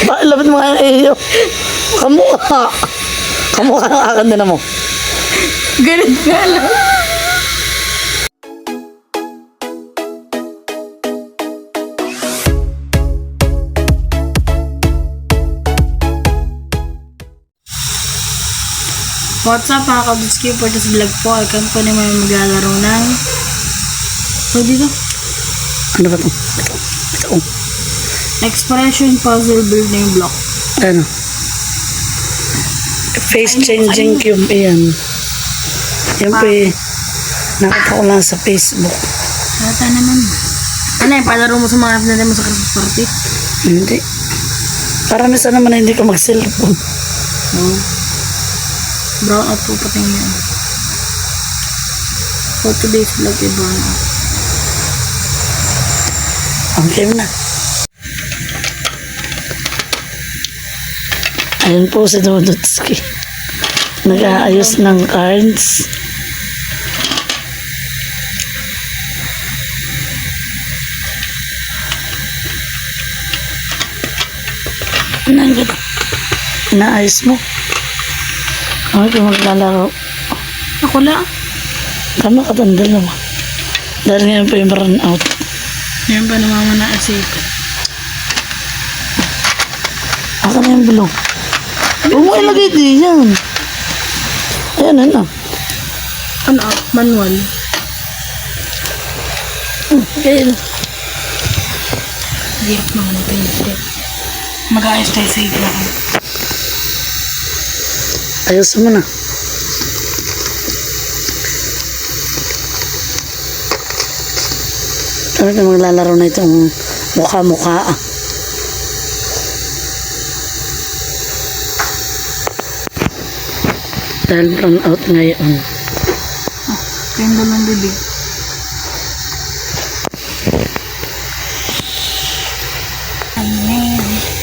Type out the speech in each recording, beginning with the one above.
Bakit lapit mo kaya iyo? Kamukha. Kamukha ng akin din mo. Ganun nga lang. What's up mga kabutski? For this vlog po, ay kami po naman maglalaro ng... So dito? Ano ba ito? Ito. Expression puzzle building block. Ano? Face changing cube. Ayan. Yan po eh. Nakita ko lang sa Facebook. Nata naman. Ano eh, palaro mo sa mga natin mo sa Christmas party? Hindi. Para minsan naman na hindi ko mag-cellphone. Oo. Brown out po pati ngayon. For today's vlog ay brown out. Ang game na. Ayan po si Dudutski. Nag-aayos ng cards. Inaayos mo. Kami po maglalaro. Ako lang. Tama ka tandal naman. Dahil ngayon po yung run out. Yan ba naman na asiko? Aka na yung bulong. Huwag mo ilagay din yan. Ayan, ano. Ano? Manual. Ayan. Hirap naman ito yung step. Mag-aayos tayo sa igla. Ayos mo na. Kami na maglalaro na itong mukha-mukha. Dahil brown out ngayon. Ito yung dalawang bibig.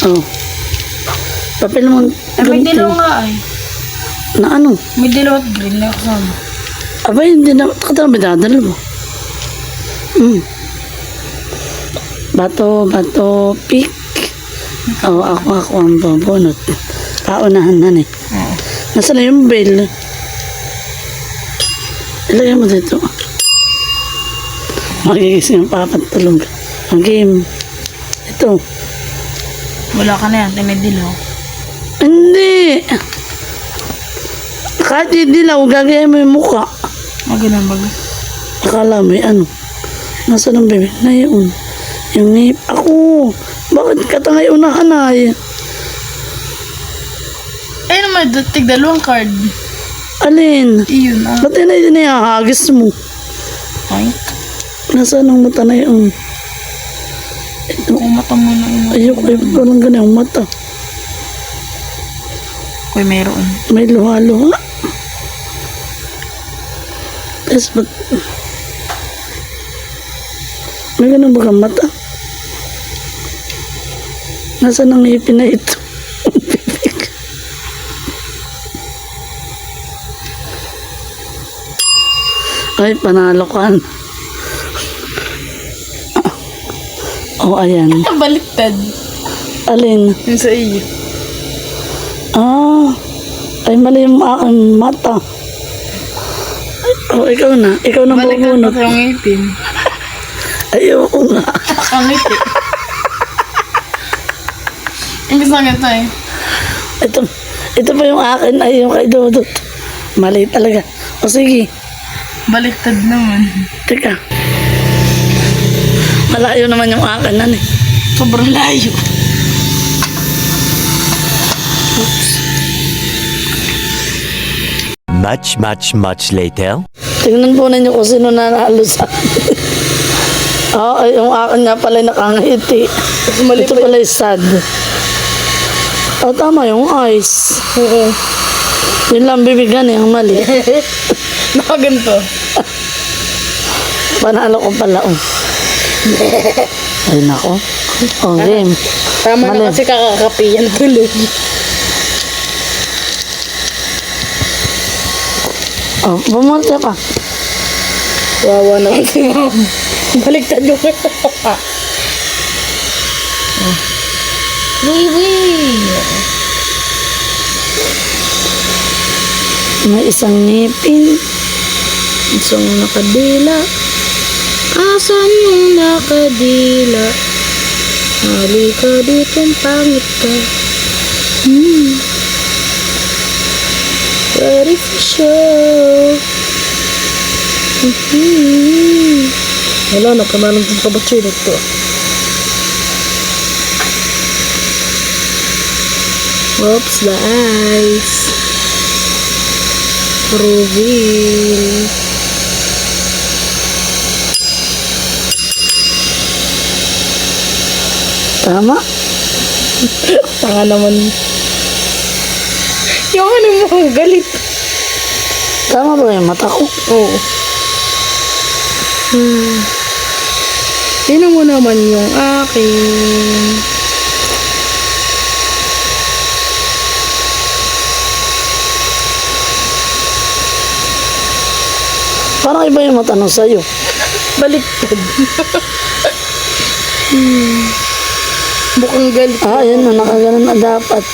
Oh. Papel mo. May dilaw nga ay. Na ano? May dilaw at green na kasama. Aba, hindi na. Katama dadala mo. Bato, pick. Oo, ako ang babunot. Paunahan na eh. Oo. Nasaan na yung bell? Ilagay mo dito. Magigising ang papatulog. Ang game. Ito. Wala ka na yan. May dilaw. Hindi. Kahit hindi lang, gagaya mo yung mukha. Ganun ba? Akala mo ano. Nasaan ang bebe? Na yun. Yung ngip. Ako. Bakit katangay unahanay? Ay naman, tig-dalawang card. Alin? Iyon ah. Ba't yun ay dinihahagis mo? Ay, Nasaan ang mata na yun? kung mata mo na ino. Ayoko, ba't parang ganyan ang mata? Uy, meron. May luha-luha. Tapos ba't... May ganun ba kang mata? Nasaan ang ngipin na ito? Ay, panalo ka. Oh, ayan. Baliktad. Alin? Yung sa iyo. Ah, ay mali yung aking mata. Oh, ikaw na. Ikaw na Baliktad bubunot. pa yung ngipin. Ayoko nga. Ang ngiti. Ang gusto nga ito eh. Ito pa yung akin. Ay, yung kay Dudut. Mali talaga. O sige. Baliktad naman. Teka. Malayo naman yung akin. Ano eh. Sobrang layo. Much later. Tingnan po ninyo kung sino nanalo sa ay, yung akin nga pala nakangiti. Ito pala yung sad. Tama yung eyes. Yun lang bibigyan eh, ang mali. Nakaganto. Panalo ko pala. Ay nako. Oh, game. Tama na kasi kakakapi yan tuloy. Oh, bumulta pa. Wawa naman si mom. Baliktad yung May isang ngipin. Isang nakadila. Asan yung nakadila? Halika dito, pangit ka. Ready for show. Wala, nagkamalang din kabatsoy dito. Oops, the eyes. Reveal. Tama? Tanga naman. Yung ano mo, galit. Tama ba yung mata ko? Oo. Tingnan mo naman yung akin. Parang iba yung mata nung sa'yo. Baliktad. Mukhang galit. Ah, yun na, nakaganon na dapat.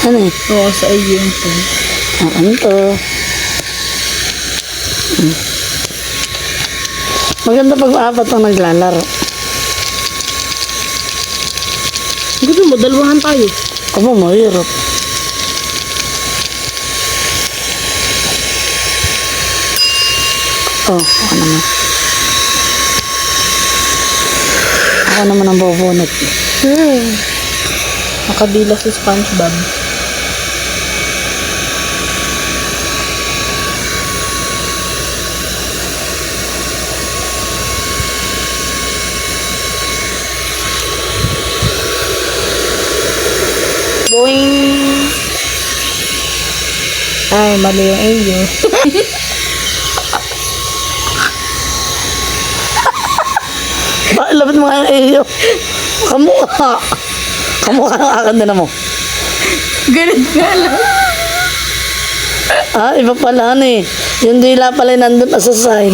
Ano eh? Oo, sa iyo yung po. Ah, ano to? Maganda pag apat na naglalaro. Gusto mo, dalawahan tayo. Aba, mahirap. Oh, ako naman. Ako naman ang bubunot. Nakadila si SpongeBob. Boing! Ay, mali yung iyo. Lapit mo nga yung iyo. Kamukha. Kamukha ng akin din mo. Galit nga lang. Ah, iba pala ano eh. Yung dila pala yung nandun na sa sign.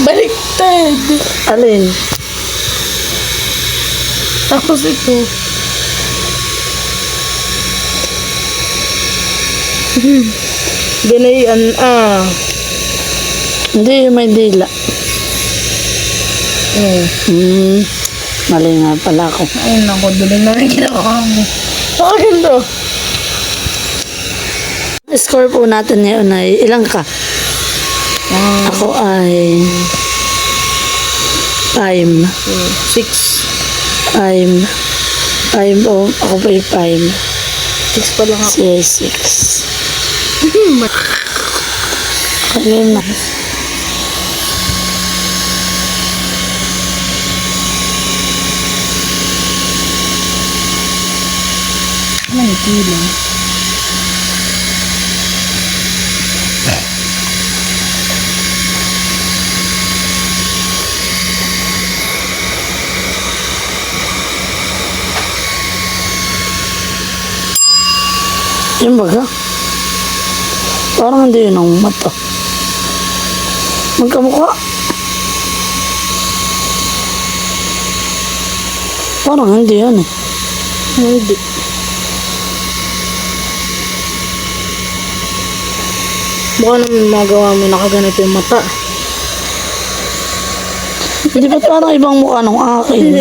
Baliktad. Alin? Tapos ito. Dinayan Hindi, yung may dila. Mali nga pala ako. Ay, naku, duling na rin ginawa mo. Akin to. Score po natin ngayon ay ilang ka? Ako ay 5. 6. 5 o ako pa yung 5. 6 pa lang ako. Siya 6. Kailan na. May kilo. Yung baga. Parang hindi yun ang mata. Magkamukha. Parang hindi yan eh. Hindi. Baka naman magawa mo nakaganito yung mata. Hindi ba parang ibang mukha nung akin?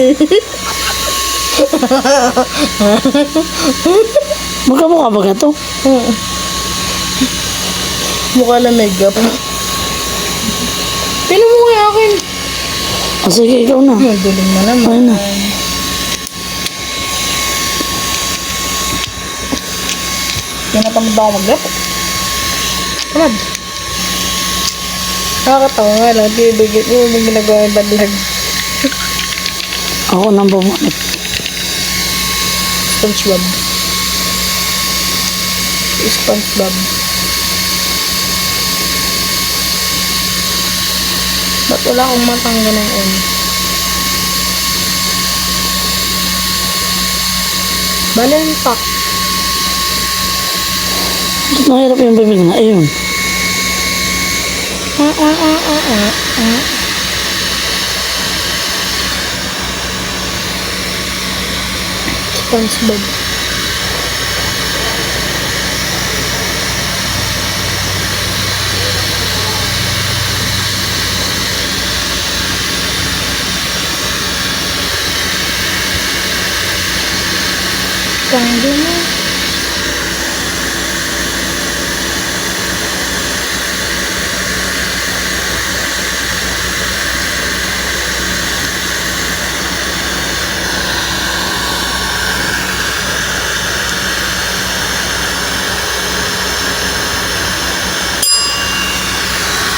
Magkamukha ba ito? Mukha lang makeup. Tingnan mo kaya akin. O sige, ikaw na. Duling na naman. Ayun na. Tinatamad ako mag-lap. Tamad. Nakakatawa nga lang. Bibigit mo yung ginagawa yung banlag. Ako nang bumalik. SpongeBob. SpongeBob. Ba't wala akong matang ganun? Balanpak. Nahirap yung bibig na. Ayun. SpongeBob. Pangdo mo.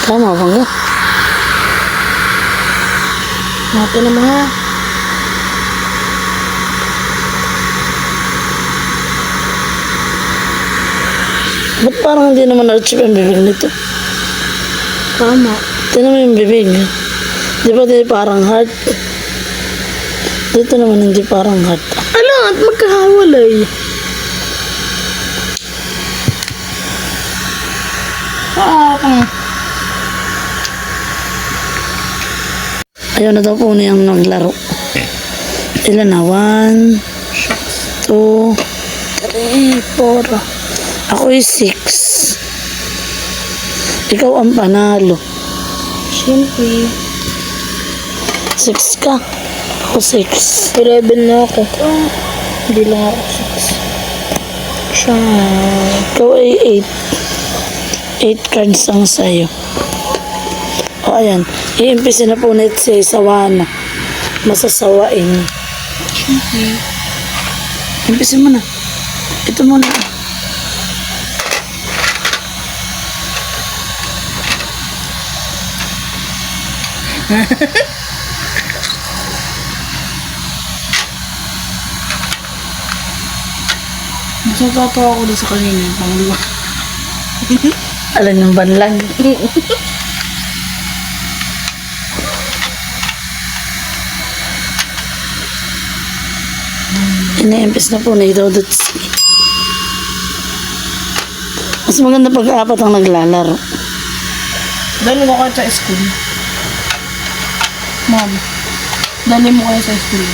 Tama ba nga? Natin na mga. Ba't parang hindi naman na-achieve ang bibig nito? Tama. Tignan mo yung bibig. Di ba di parang heart? Dito naman hindi parang heart. Ala, at magkahawalay. Ayaw na daw po niyang naglaro. Ilan na? 1, 2, 3, 4. Ako ay 6. Ikaw ang panalo. Siyempre. 6 ka. Ako 6. 11 na ako. Hindi lang ako 6. Siya. Ikaw ay 8. 8 cards ang sa'yo. O ayan. I-impisi na po net si Sawana. Masasawain. Impisi mo na. Ito muna. Mas natatawa ako doon sa kanina. Pangalawa. Alam ng banlag. Ina-impis na po na idodotsi. Mas maganda pag-apat ang naglalaro. Dali mo kayo sa school. Mom. Dali mo kayo sa school.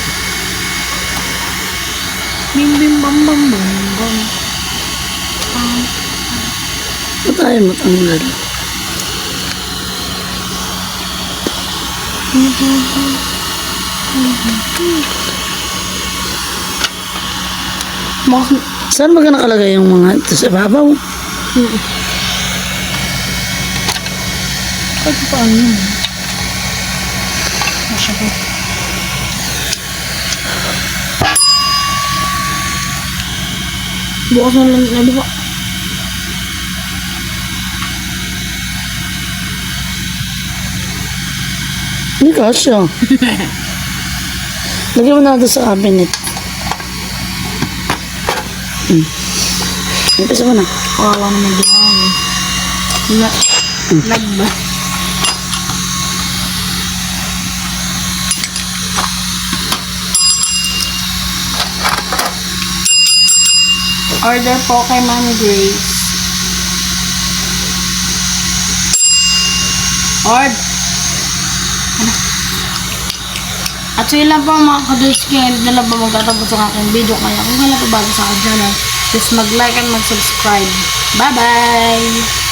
Bim bim bam bam bam bam. Ba't ayaw matanggal? Saan ba ka nakalagay yung mga ito sa babaw? Kahit paano yun. Masya ko. Bukas na lang na diba? Hindi kasya. Lagyan mo na ito sa cabinet. Umpisa mo na. Kawawa naman din ako. Lagba. Order po kay Mami Grace. Ord! At so yun lang po mga kaduski. Hindi na lang po magtatapos ang aking video. Kaya kung wala po bago sa akin channel, just mag-like and mag-subscribe. Bye-bye!